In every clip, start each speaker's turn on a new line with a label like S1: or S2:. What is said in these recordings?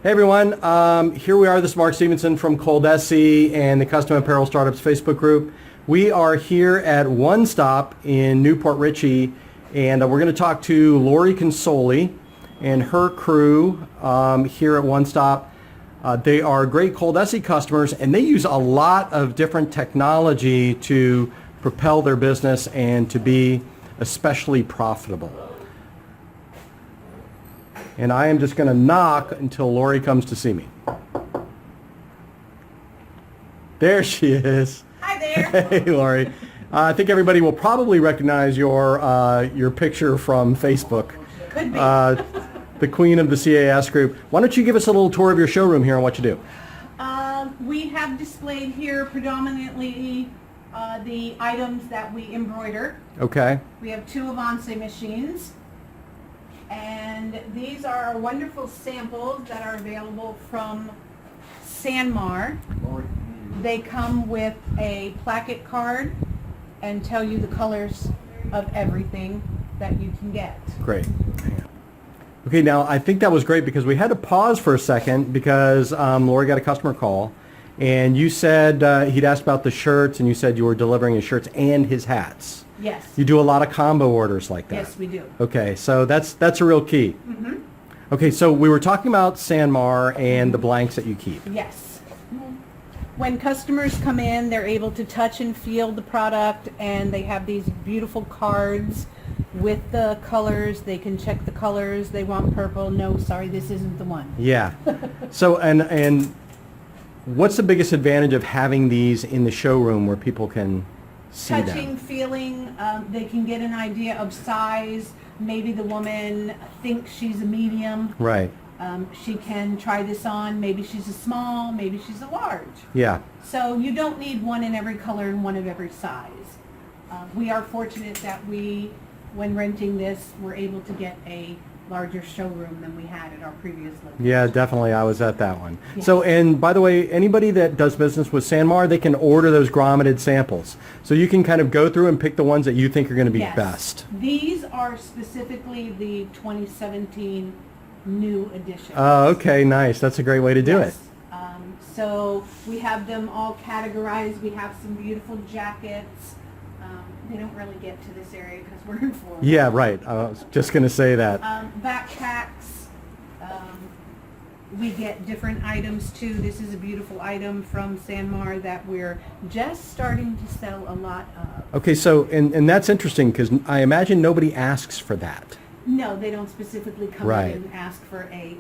S1: Hey everyone, here we are. This is Mark Stevenson from ColDesi and the Custom Apparel Startups Facebook group. We are here at One Stop in Port Richey, and we're going to talk to Lori Conzole and her crew here at One Stop. They are great ColDesi customers, and they use a lot of different technology to propel their business and to be especially profitable. And I am just going to knock until Lori comes to see me. There she is.
S2: Hi there.
S1: Hey, Lori. I think everybody will probably recognize your picture from Facebook.
S2: Could be.
S1: The queen of the CAS group. Why don't you give us a little tour of your showroom here and what you do?
S2: We have displayed here predominantly the items that we embroider.
S1: Okay.
S2: We have 2 Avance machines. And these are wonderful samples that are available from Sanmar. They come with a placket card and tell you the colors of everything that you can get.
S1: Great. Okay, now I think that was great because we had to pause for a second because Lori got a customer call and you said he'd asked about the shirts and you said you were delivering his shirts and his hats.
S2: Yes.
S1: You do a lot of combo orders like that.
S2: Yes, we do.
S1: Okay, so that's a real key.
S2: Mm-hmm.
S1: Okay, so we were talking about Sanmar and the blanks that you keep.
S2: Yes. When customers come in, they're able to touch and feel the product, and they have these beautiful cards with the colors. They can check the colors. They want purple. No, sorry, this isn't the one.
S1: Yeah. So, and what's the biggest advantage of having these in the showroom where people can see them?
S2: Touching, feeling, they can get an idea of size. Maybe the woman thinks she's a medium.
S1: Right.
S2: She can try this on. Maybe she's a small, maybe she's a large.
S1: Yeah.
S2: So you don't need one in every color and one of every size. We are fortunate that when renting this, we're able to get a larger showroom than we had at our previous location.
S1: Yeah, definitely. I was at that one.
S2: Yes.
S1: So, and by the way, anybody that does business with Sanmar, they can order those grommeted samples. So you can kind of go through and pick the ones that you think are going to be
S2: Yes.
S1: best.
S2: These are specifically the 2017 new edition.
S1: Oh, okay, nice. That's a great way to do it.
S2: So we have them all categorized. We have some beautiful jackets. They don't really get to this area because we're in Florida.
S1: Yeah, right. I was just going to say that.
S2: Backpacks. We get different items too. This is a beautiful item from Sanmar that we're just starting to sell a lot of.
S1: Okay, so, and that's interesting because I imagine nobody asks for that.
S2: No, they don't specifically come
S1: Right.
S2: in and ask for a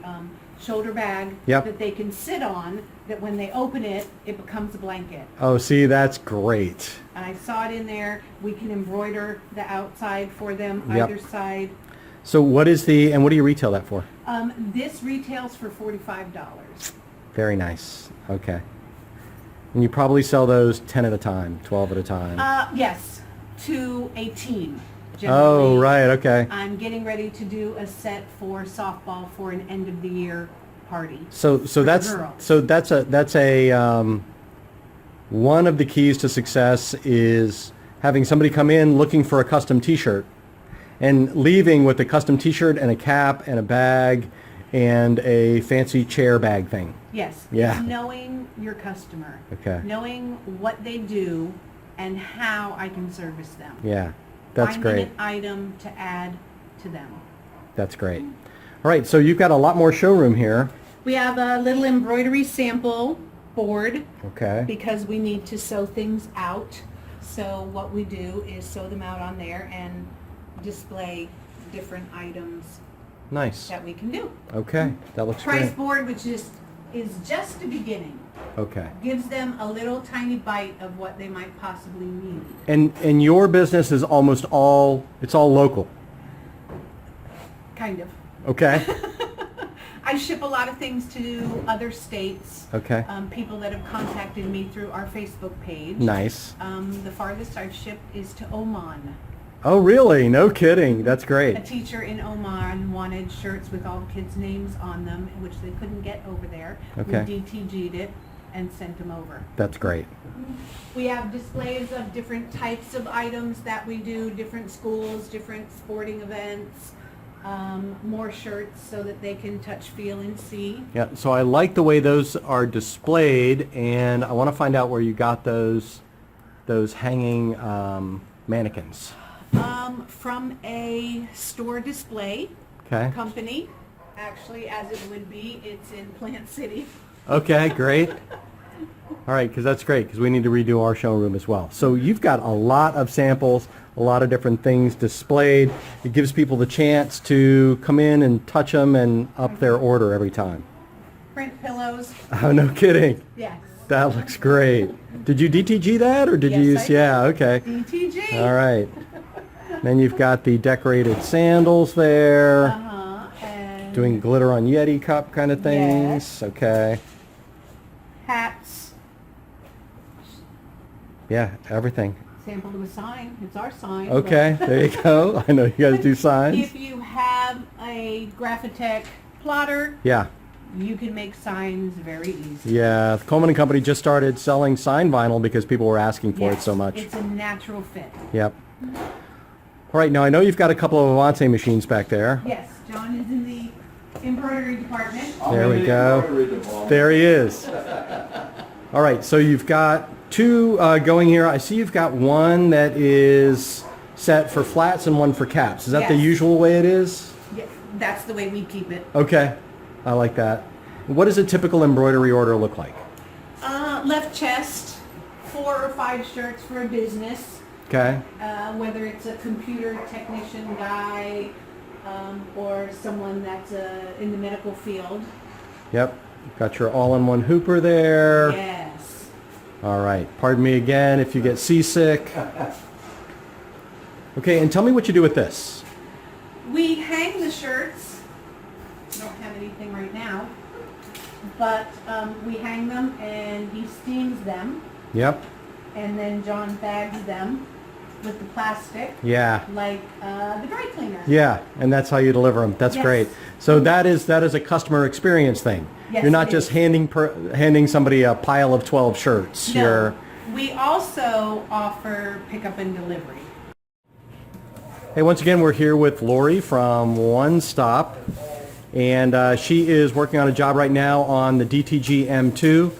S2: shoulder bag
S1: Yep.
S2: that they can sit on, that when they open it, it becomes a blanket.
S1: Oh, see, that's great.
S2: And I saw it in there. We can embroider the outside for them,
S1: Yep.
S2: either side.
S1: So what is and what do you retail that for?
S2: This retails for $45.
S1: Very nice. Okay. And you probably sell those 10 at a time, 12 at a time.
S2: Yes, to a team.
S1: Oh,
S2: Generally,
S1: right, okay.
S2: I'm getting ready to do a set for softball for an end of the year party.
S1: So that's a one of the keys to success is having somebody come in looking for a custom t-shirt and leaving with a custom t-shirt and a cap and a bag and a fancy chair bag thing.
S2: Yes.
S1: Yeah.
S2: It's knowing your customer.
S1: Okay.
S2: Knowing what they do and how I can service them.
S1: Yeah. That's
S2: Finding
S1: great.
S2: an item to add to them.
S1: That's great. All right, so you've got a lot more showroom here.
S2: We have a little embroidery sample board
S1: Okay.
S2: because we need to sew things out. So what we do is sew them out on there and display different items
S1: Nice.
S2: that we can do.
S1: Okay, that looks
S2: Price
S1: great.
S2: board, which is just the beginning.
S1: Okay.
S2: Gives them a little tiny bite of what they might possibly need.
S1: And your business is almost all local.
S2: Kind of.
S1: Okay.
S2: I ship a lot of things to other states.
S1: Okay.
S2: People that have contacted me through our Facebook page.
S1: Nice.
S2: The farthest I've shipped is to Oman.
S1: Oh, really? No kidding. That's great.
S2: A teacher in Oman wanted shirts with all kids' names on them, which they couldn't get over there.
S1: Okay.
S2: We DTG'd it and sent them over.
S1: That's great.
S2: We have displays of different types of items that we do, different schools, different sporting events. more shirts so that they can touch, feel, and see.
S1: Yeah, so I like the way those are displayed, and I want to find out where you got those hanging mannequins.
S2: From a store display
S1: Okay.
S2: company. Actually, as it would be, it's in Plant City.
S1: Okay, great. All right, because that's great, because we need to redo our showroom as well. So you've got a lot of samples, a lot of different things displayed. It gives people the chance to come in and touch them and up their order every time.
S2: Print pillows.
S1: Oh, no kidding.
S2: Yes.
S1: That looks great. Did you DTG that, or did you use?
S2: Yes, I did.
S1: Yeah, okay.
S2: DTG.
S1: All right. Then you've got the decorated sandals there,
S2: And
S1: doing glitter on Yeti cup kind of things.
S2: Yes.
S1: Okay.
S2: hats.
S1: Yeah, everything.
S2: Sample to a sign. It's our sign.
S1: Okay, there you go. I know you guys do signs.
S2: If you have a Graphitech plotter,
S1: Yeah.
S2: you can make signs very easy.
S1: Yeah, Colman and Company just started selling sign vinyl because people were asking for it
S2: Yes,
S1: so much.
S2: It's a natural fit.
S1: Yep. All right, now I know you've got a couple of Avante machines back there.
S2: Yes, John is in the embroidery department.
S1: There we go. There he is. All right, so you've got two going here. I see you've got one that is set for flats and one for caps. Is that the
S2: Yes.
S1: usual way it is?
S2: Yeah, that's the way we keep it.
S1: Okay, I like that. What does a typical embroidery order look like?
S2: Left chest, 4 or 5 shirts for a business,
S1: Okay,
S2: whether it's a computer technician guy or someone that's in the medical field.
S1: yep. Got your all-in-one hooper there.
S2: Yes.
S1: All right, pardon me again if you get seasick. Okay, and tell me what you do with this.
S2: We hang the shirts. I don't have anything right now, but we hang them and he steams them,
S1: Yep,
S2: and then John bags them with the plastic,
S1: yeah.
S2: like the dry cleaner.
S1: Yeah, and that's how you deliver them. That's
S2: Yes.
S1: great. So that is a customer experience thing.
S2: Yes,
S1: You're not
S2: it
S1: just
S2: is.
S1: handing somebody a pile of 12 shirts.
S2: No,
S1: You're
S2: we also offer pickup and delivery.
S1: Hey, once again, we're here with Lori from One Stop, and she is working on a job right now on the DTG M2,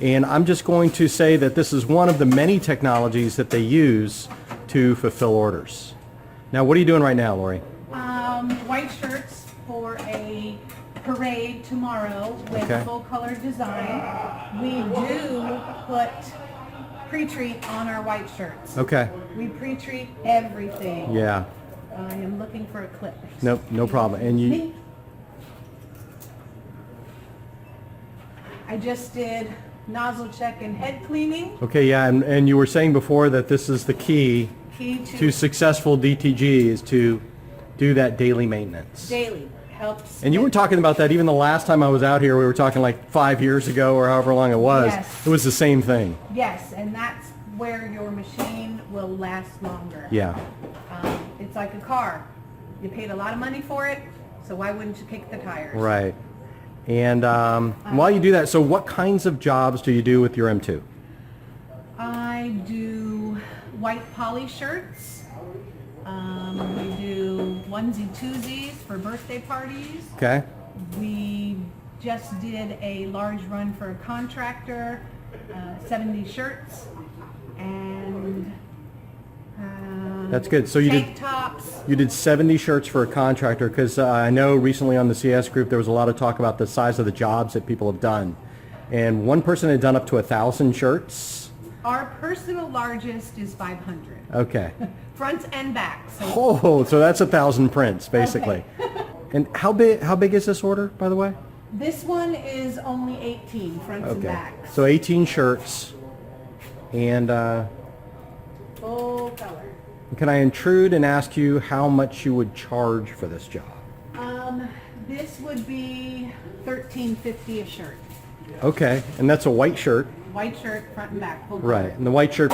S1: and I'm just going to say that this is one of the many technologies that they use to fulfill orders. Now, what are you doing right now, Lori?
S2: White shirts for a parade tomorrow with
S1: Okay.
S2: full color design. We do put pre-treat on our white shirts.
S1: Okay.
S2: We pre-treat everything.
S1: Yeah.
S2: I am looking for a clip.
S1: Nope, no problem. And you,
S2: Me? I just did nozzle check and head cleaning.
S1: okay, yeah, and you were saying before that this is the key
S2: Key
S1: to successful DTG is to do that daily maintenance.
S2: daily helps.
S1: And you were talking about that even the last time I was out here. We were talking like 5 years ago or however long it was.
S2: Yes.
S1: It was the same thing.
S2: Yes, and that's where your machine will last longer.
S1: Yeah.
S2: It's like a car. You paid a lot of money for it, so why wouldn't you kick the tires?
S1: Right. And while you do that, so what kinds of jobs do you do with your M2?
S2: I do white poly shirts. We do onesie twosies for birthday parties.
S1: Okay.
S2: We just did a large run for a contractor, 70 shirts, and
S1: That's good. So you
S2: tank
S1: did
S2: tops.
S1: you did 70 shirts for a contractor because I know recently on the CS group there was a lot of talk about the size of the jobs that people have done. And one person had done up to 1,000 shirts.
S2: Our personal largest is 500,
S1: Okay.
S2: front and back. So
S1: Oh, so that's 1,000 prints basically.
S2: Okay.
S1: And how big is this order, by the way?
S2: this one is only 18 front and
S1: Okay.
S2: back.
S1: So 18 shirts. And
S2: Full color.
S1: can I intrude and ask you how much you would charge for this job?
S2: This would be $13.50 a shirt.
S1: Okay, and that's a white shirt.
S2: White shirt, front and back. Full
S1: Right,
S2: color.
S1: and the white shirt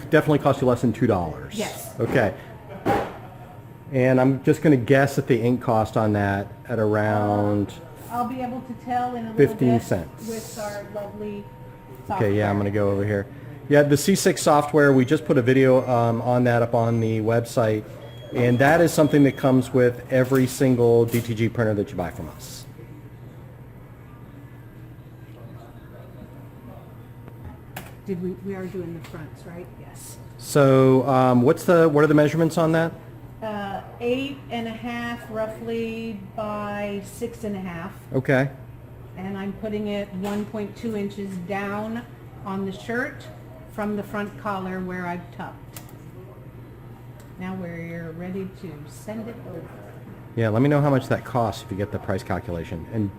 S1: definitely costs you less than $2.
S2: Yes.
S1: Okay. And I'm just going to guess at the ink cost on that at around,
S2: I'll be able to tell in a little
S1: 15
S2: bit
S1: cents.
S2: with our lovely software.
S1: okay, yeah, I'm going to go over here. Yeah, the C6 software, we just put a video on that up on the website, And that is something that comes with every single DTG printer that you buy from us.
S2: We are doing the fronts, right? Yes.
S1: So what are the measurements on that?
S2: 8.5 roughly by 6.5.
S1: Okay.
S2: And I'm putting it 1.2 inches down on the shirt from the front collar where I've tucked. Now we're ready to send it over.
S1: Yeah, let me know how much that costs if you get the price calculation. And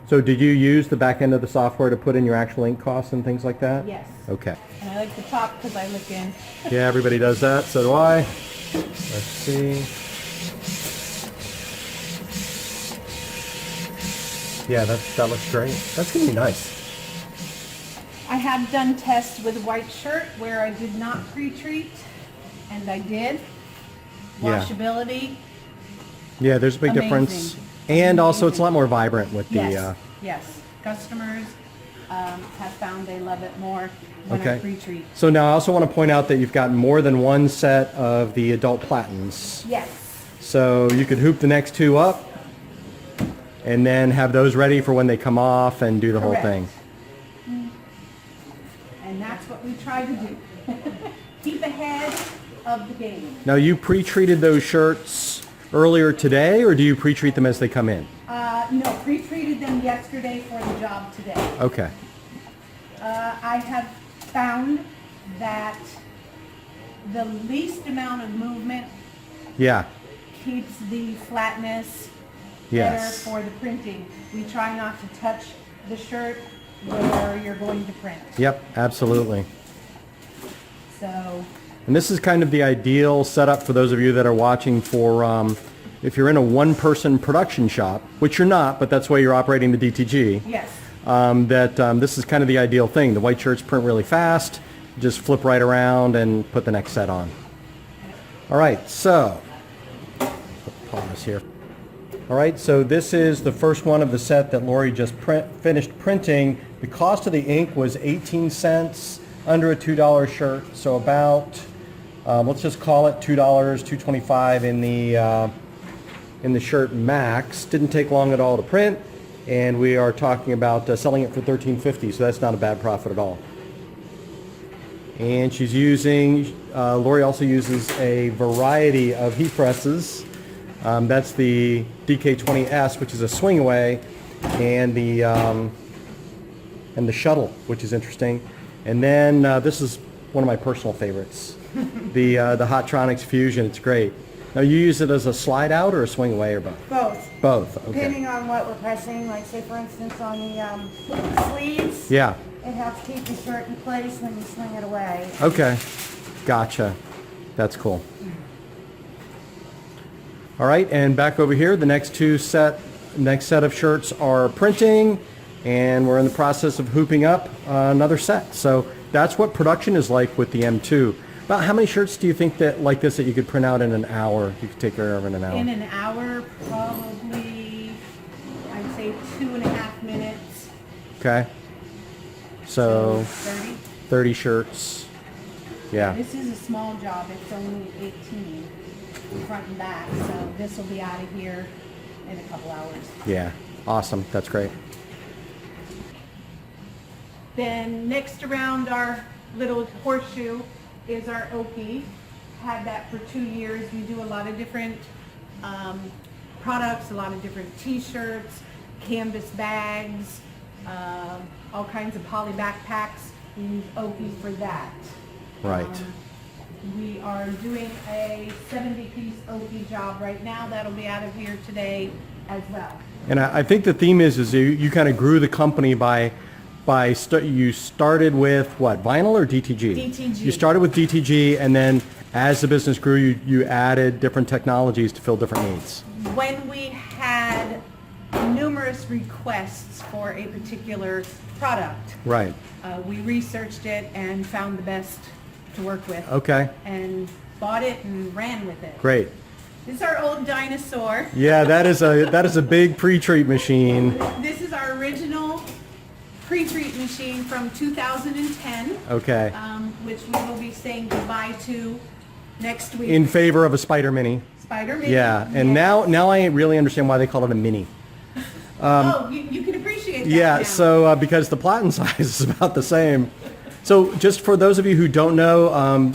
S1: so did you use the back end of the software to put in your actual ink costs and things like that?
S2: Yes.
S1: Okay.
S2: And I like the top because I look in.
S1: Yeah, everybody does that. So do I. Let's see. Yeah, that looks great. That's going to be nice.
S2: I have done tests with white shirt where I did not pre-treat, and I did.
S1: Yeah.
S2: Washability.
S1: Yeah, there's a big
S2: Amazing.
S1: difference. And also it's a lot more vibrant with the...
S2: Yes. Yes. Customers have found they love it more when I
S1: Okay.
S2: pre-treat.
S1: So now I also want to point out that you've got more than one set of the adult platens.
S2: Yes.
S1: So you could hoop the next two up and then have those ready for when they come off and do the
S2: Correct.
S1: whole thing.
S2: And that's what we try to do. Keep ahead of the game.
S1: Now you pre-treated those shirts earlier today, or do you pre-treat them as they come in?
S2: No, pre-treated them yesterday for the job today.
S1: Okay.
S2: I have found that the least amount of movement
S1: Yeah.
S2: keeps the flatness
S1: Yes.
S2: better for the printing. We try not to touch the shirt where you're going to print.
S1: Yep, absolutely.
S2: So,
S1: And this is kind of the ideal setup for those of you that are watching for if you're in a one-person production shop, which you're not, but that's why you're operating the DTG.
S2: yes.
S1: This is kind of the ideal thing. The white shirts print really fast. Just flip right around and put the next set on. All right, so pause here. All right, so this is the first one of the set that Lori just finished printing. The cost of the ink was 18 cents, under a $2 shirt, so about let's just call it $2, $2.25 in the shirt max. Didn't take long at all to print, and we are talking about selling it for $13.50, so that's not a bad profit at all. And she's using, Lori also uses a variety of heat presses. That's the DK20S, which is a swing away, and the shuttle, which is interesting. And then this is one of my personal favorites, the Hotronix Fusion. It's great. Now you use it as a slide out or a swing away or both?
S3: Both.
S1: Both. Okay.
S3: Depending on what we're pressing, like say for instance on the sleeves,
S1: Yeah.
S3: it helps keep the shirt in place when you swing it away.
S1: Okay. Gotcha. That's cool. All right, and back over here, the next set of shirts are printing, and we're in the process of hooping up another set. So that's what production is like with the M2. About how many shirts do you think that like this that you could print out in an hour? You could take care of in an hour.
S2: In an hour, probably, I'd say 2.5 minutes.
S1: Okay. So
S2: 30.
S1: 30 shirts. Yeah.
S2: This is a small job. It's only 18 front and back, so this will be out of here in a couple hours.
S1: Yeah. Awesome. That's great.
S2: Then next around our little horseshoe is our Oki. Had that for 2 years. We do a lot of different products, a lot of different t-shirts, canvas bags, all kinds of poly backpacks. We use Oki for that.
S1: Right.
S2: We are doing a 70-piece Oki job right now. That'll be out of here today as well.
S1: And I think the theme is you kind of grew the company you started with what, vinyl or DTG?
S2: DTG.
S1: You started with DTG, and then as the business grew, you added different technologies to fill different needs.
S2: When we had numerous requests for a particular product,
S1: Right.
S2: we researched it and found the best to work with.
S1: Okay.
S2: And bought it and ran with it.
S1: Great.
S2: This is our old dinosaur.
S1: Yeah, that is a big pre-treat machine.
S2: This is our original pre-treat machine from 2010,
S1: Okay.
S2: which we will be saying goodbye to next week.
S1: In favor of a Spider Mini.
S2: Spider mini.
S1: Yeah, and
S2: yes.
S1: now I really understand why they call it a mini.
S2: Oh, you can appreciate that
S1: Yeah,
S2: now.
S1: so because the platen size is about the same. So just for those of you who don't know,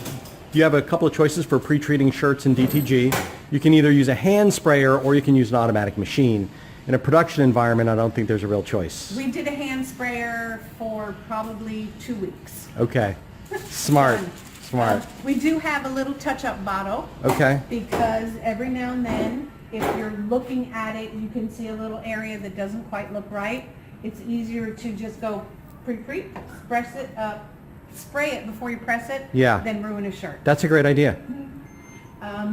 S1: you have a couple of choices for pre-treating shirts in DTG. You can either use a hand sprayer or you can use an automatic machine. In a production environment, I don't think there's a real choice.
S2: We did a hand sprayer for probably 2 weeks.
S1: Okay, smart,
S2: Done.
S1: smart.
S2: We do have a little touch-up bottle
S1: Okay,
S2: because every now and then, if you're looking at it, you can see a little area that doesn't quite look right. It's easier to just go pre-treat, spray it before you press it,
S1: Yeah.
S2: than ruin a shirt.
S1: that's a great idea.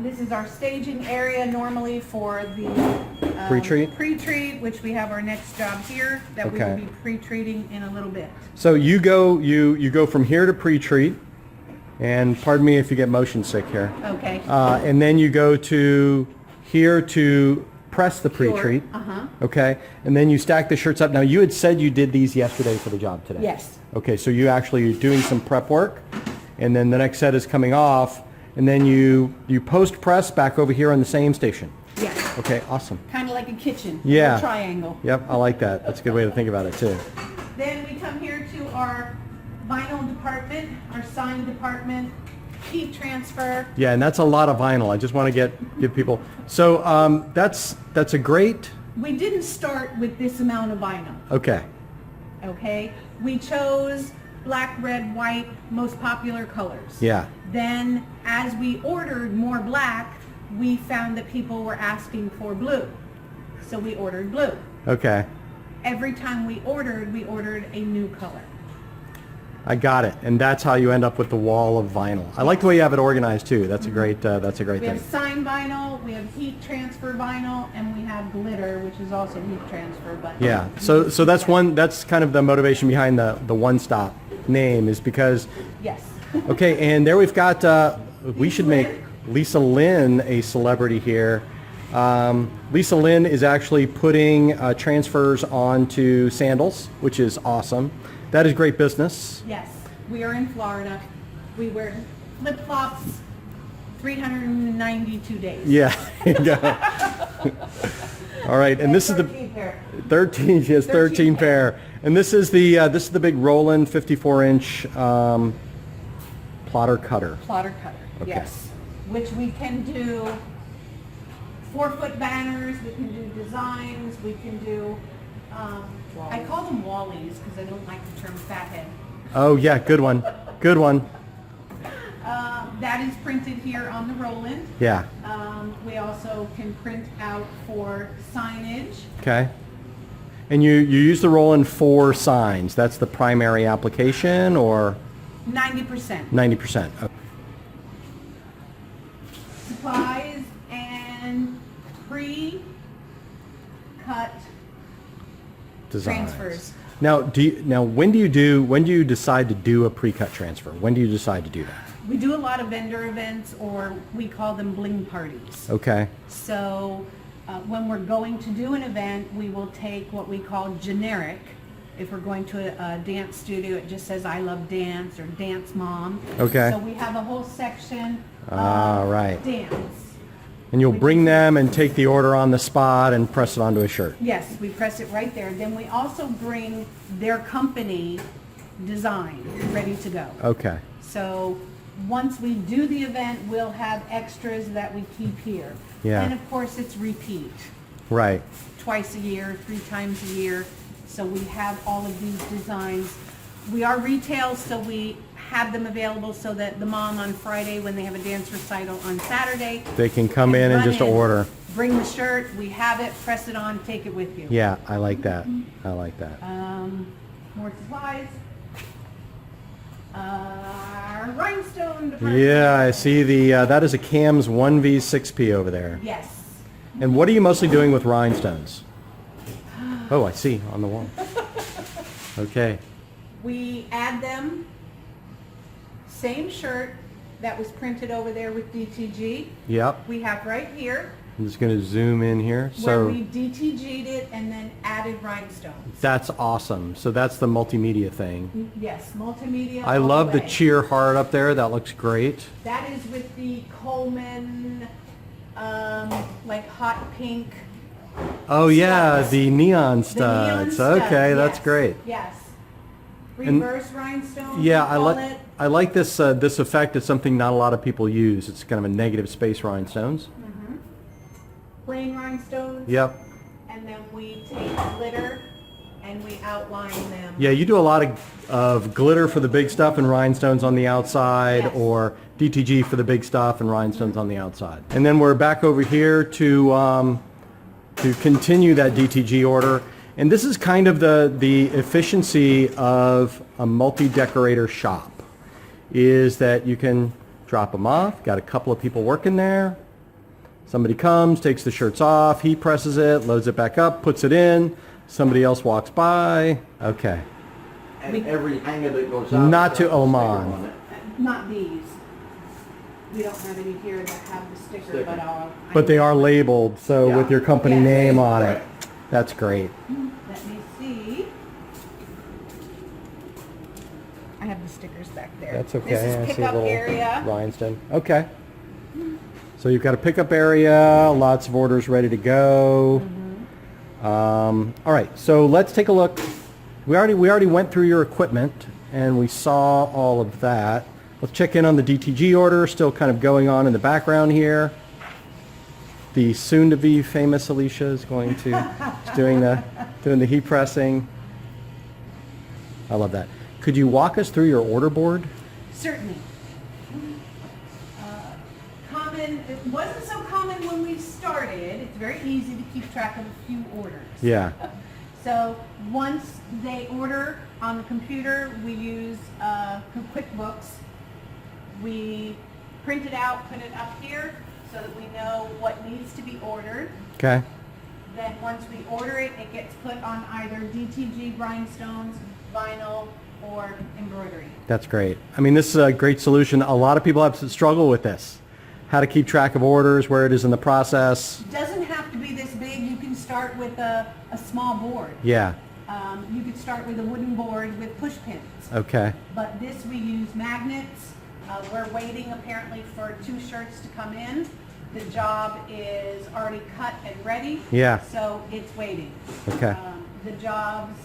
S2: This is our staging area normally for the
S1: Pre-treat?
S2: Pre-treat, which we have our next job here that we will
S1: Okay.
S2: be pre-treating in a little bit.
S1: So you go from here to pre-treat, and pardon me if you get motion sick here.
S2: Okay.
S1: And then you go to here to press the pre-treat.
S2: Uh-huh.
S1: Okay, and then you stack the shirts up. Now you had said you did these yesterday for the job today.
S2: Yes.
S1: Okay, so you actually are doing some prep work, and then the next set is coming off, and then you post press back over here on the same station.
S2: Yes.
S1: Okay, awesome.
S2: Kind of like a kitchen.
S1: Yeah.
S2: A triangle.
S1: Yep, I like that. That's a good way to think about it too.
S2: Then we come here to our vinyl department, our sign department, heat transfer.
S1: Yeah, and that's a lot of vinyl. I just want to give people. So that's a great.
S2: We didn't start with this amount of vinyl,
S1: Okay.
S2: okay? We chose black, red, white, most popular colors.
S1: Yeah.
S2: Then as we ordered more black, we found that people were asking for blue. So we ordered blue.
S1: Okay.
S2: Every time we ordered a new color.
S1: I got it, and that's how you end up with the wall of vinyl. I like the way you have it organized too. That's a great. That's a great
S2: We have
S1: thing.
S2: sign vinyl, we have heat transfer vinyl, and we have glitter, which is also heat transfer. But
S1: Yeah. So that's one. That's kind of the motivation behind the One Stop name is because.
S2: Yes.
S1: Okay, and there we've got. We should make Lisa Lynn a celebrity here. Lisa Lynn is actually putting transfers onto sandals, which is awesome. That is great business.
S2: Yes. We are in Florida. We wear flip flops 392 days.
S1: Yeah. All right, and this is the
S3: 13 pair.
S1: 13. She has 13
S2: 13
S1: pair, and this is the big Roland 54-inch plotter cutter.
S2: Plotter cutter.
S1: Okay.
S2: Yes. Which we can do 4-foot banners. We can do designs. We can do. I call them wallies because I don't like the term fathead.
S1: Oh yeah, good one. Good one.
S2: That is printed here on the Roland.
S1: Yeah.
S2: We also can print out for signage.
S1: Okay. And you use the Roland for signs. That's the primary application, or
S2: 90%.
S1: 90%. Okay.
S2: Supplies and pre-cut
S1: Designs.
S2: transfers.
S1: Now, when do you decide to do a pre-cut transfer? When do you decide to do that?
S2: We do a lot of vendor events, or we call them bling parties.
S1: Okay.
S2: So when we're going to do an event, we will take what we call generic. If we're going to a dance studio, it just says I love dance or dance mom.
S1: Okay.
S2: So we have a whole section
S1: Ah,
S2: of
S1: right.
S2: dance.
S1: And you'll bring them and take the order on the spot and press it onto a shirt.
S2: Yes, we press it right there. Then we also bring their company design ready to go.
S1: Okay.
S2: So once we do the event, we'll have extras that we keep here.
S1: Yeah.
S2: And of course, it's repeat.
S1: Right.
S2: Twice a year, 3 times a year. So we have all of these designs. We are retail, so we have them available so that the mom on Friday, when they have a dance recital on Saturday,
S1: They can come in and
S2: run
S1: just order.
S2: Bring the shirt, we have it, press it on, take it with you.
S1: Yeah, I like that. I like that.
S2: More supplies. Rhinestone department.
S1: Yeah, I see that is a Cam's 1V6P over there.
S2: Yes.
S1: And what are you mostly doing with rhinestones? Oh, I see, on the wall. Okay.
S2: We add them, same shirt that was printed over there with DTG.
S1: Yep.
S2: We have right here
S1: I'm just going to zoom in here.
S2: where we
S1: So
S2: DTG'd it and then added rhinestones.
S1: that's awesome. So that's the multimedia thing.
S2: Yes, multimedia.
S1: I
S2: all
S1: love the
S2: way.
S1: cheer heart up there. That looks great.
S2: That is with the Colman like hot pink.
S1: Oh yeah,
S2: studs.
S1: the neon
S2: The neon
S1: studs. Okay, that's
S2: yes,
S1: great.
S2: Yes.
S1: And-
S2: Reverse rhinestone.
S1: Yeah,
S2: we call it.
S1: I like this this effect. It's something not a lot of people use. It's kind of a negative space rhinestones.
S2: Plain rhinestones.
S1: Yep.
S2: And then we take glitter and we outline them.
S1: Yeah, you do a lot of glitter for the big stuff and rhinestones on the outside,
S2: Yes.
S1: or DTG for the big stuff and rhinestones on the outside. And then we're back over here to continue that DTG order. And this is kind of the efficiency of a multi-decorator shop, is that you can drop them off, got a couple of people working there, somebody comes, takes the shirts off, heat presses it, loads it back up, puts it in, somebody else walks by. Okay.
S4: And every hanger that goes out.
S1: Not to
S4: has a sticker
S1: Oman.
S4: on it.
S2: Not these. We don't have any here that have the sticker, but I'll.
S1: But they are labeled, so
S4: Yeah.
S1: with your company
S2: Yes.
S1: name on it.
S4: Right.
S1: That's great.
S2: Let me see. I have the stickers back there.
S1: That's okay.
S2: This
S1: I
S2: is
S1: see a
S2: pickup
S1: little
S2: area.
S1: rhinestone. Okay. So you've got a pickup area, lots of orders ready to go. All right, so let's take a look. We already went through your equipment and we saw all of that. Let's check in on the DTG order, still kind of going on in the background here. The soon-to-be famous Alicia is going to is doing the heat pressing. I love that. Could you walk us through your order board?
S2: Certainly. Common, it wasn't so common when we started. It's very easy to keep track of a few orders.
S1: Yeah.
S2: So once they order on the computer, we use QuickBooks. We print it out, put it up here so that we know what needs to be ordered.
S1: Okay.
S2: Then once we order it, it gets put on either DTG rhinestones, vinyl, or embroidery.
S1: That's great. I mean, this is a great solution. A lot of people have to struggle with this. How to keep track of orders, where it is in the process.
S2: Doesn't have to be this big. You can start with a small board.
S1: Yeah.
S2: You could start with a wooden board with push pins.
S1: Okay.
S2: But this we use magnets. We're waiting apparently for 2 shirts to come in. The job is already cut and ready.
S1: Yeah.
S2: So it's waiting.
S1: Okay.
S2: The jobs,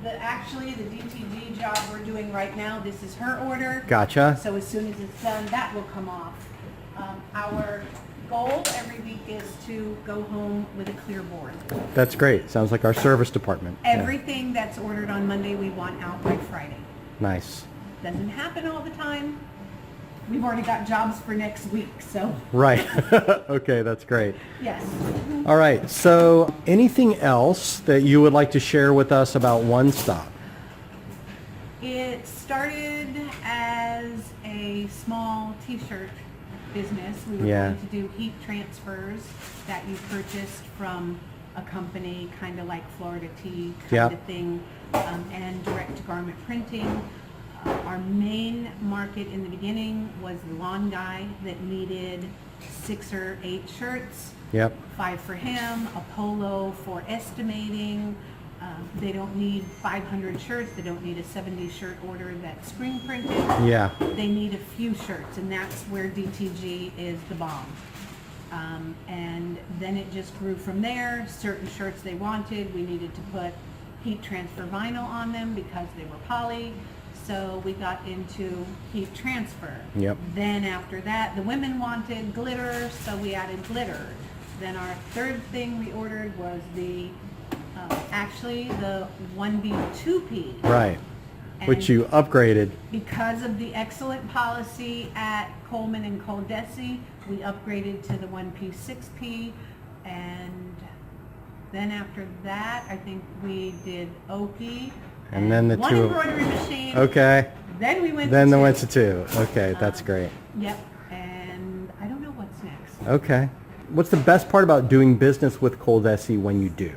S2: actually the DTG job we're doing right now, this is her order.
S1: Gotcha.
S2: So as soon as it's done, that will come off. Our goal every week is to go home with a clear board.
S1: That's great. Sounds like our service department. Yeah.
S2: Everything that's ordered on Monday, we want out by Friday.
S1: Nice.
S2: Doesn't happen all the time. We've already got jobs for next week, so
S1: Right. Okay, that's great.
S2: yes.
S1: All right. So anything else that you would like to share with us about One Stop?
S2: It started as a small t-shirt business. We were
S1: Yeah.
S2: going to do heat transfers that you purchased from a company, kind of like Florida Tea kind
S1: Yeah.
S2: of thing, and direct garment printing. Our main market in the beginning was the lawn guy that needed 6 or 8 shirts.
S1: Yep.
S2: 5 for him, a polo for estimating. They don't need 500 shirts. They don't need a 70 shirt order that's screen printed.
S1: Yeah.
S2: They need a few shirts, and that's where DTG is the bomb. And then it just grew from there. Certain shirts they wanted, we needed to put heat transfer vinyl on them because they were poly. So we got into heat transfer.
S1: Yep.
S2: Then after that, the women wanted glitter, so we added glitter. Then our third thing we ordered was actually the 1B 2P.
S1: Right. Which
S2: And
S1: you upgraded.
S2: because of the excellent policy at Colman and ColDesi, we upgraded to the 1P 6P, and then after that, I think we did Oki.
S1: And then the
S2: one
S1: two-
S2: embroidery machine.
S1: Okay.
S2: Then we went
S1: Then
S2: to
S1: they
S2: two.
S1: went to 2. Okay, that's great.
S2: Yep, and I don't know what's next.
S1: Okay. What's the best part about doing business with ColDesi when you do?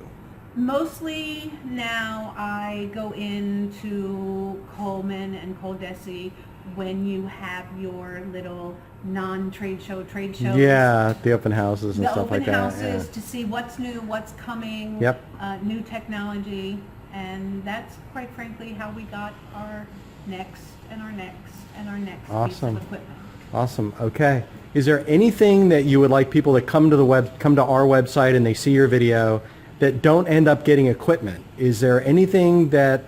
S2: Mostly now I go into Colman and ColDesi when you have your little non-trade show trade shows.
S1: Yeah, the open houses and
S2: The
S1: stuff
S2: open
S1: like that.
S2: houses
S1: Yeah.
S2: to see what's new, what's coming.
S1: Yep.
S2: New technology, and that's quite frankly how we got our next and our next and our next
S1: Awesome.
S2: piece of equipment.
S1: Awesome. Okay. Is there anything that you would like people that come to our website and they see your video that don't end up getting equipment? Is there anything that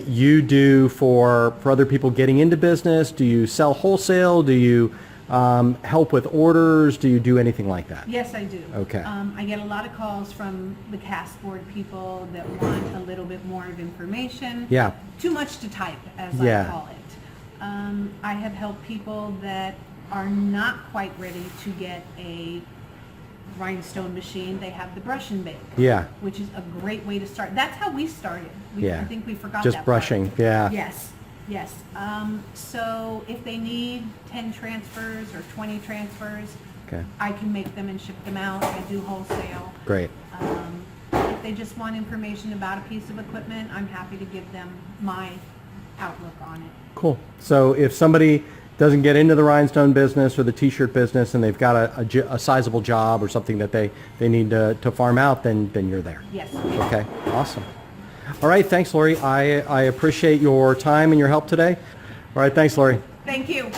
S1: you do for other people getting into business? Do you sell wholesale? Do you help with orders? Do you do anything like that?
S2: Yes, I do.
S1: Okay.
S2: I get a lot of calls from the cast board people that want a little bit more of information.
S1: Yeah.
S2: Too much to type, as
S1: Yeah.
S2: I call it. I have helped people that are not quite ready to get a Rhinestone machine. They have the brush and bake.
S1: Yeah.
S2: Which is a great way to start. That's how we started.
S1: Yeah.
S2: I think we forgot
S1: Just
S2: that
S1: brushing.
S2: part.
S1: Yeah.
S2: Yes. Yes. So if they need 10 transfers or 20 transfers,
S1: Okay.
S2: I can make them and ship them out. I do wholesale.
S1: Great.
S2: If they just want information about a piece of equipment, I'm happy to give them my outlook on it.
S1: Cool. So if somebody doesn't get into the rhinestone business or the t-shirt business and they've got a sizable job or something that they need to farm out, then you're there.
S2: Yes.
S1: Okay. Awesome. All right. Thanks, Lori. I appreciate your time and your help today. All right. Thanks, Lori.
S2: Thank you.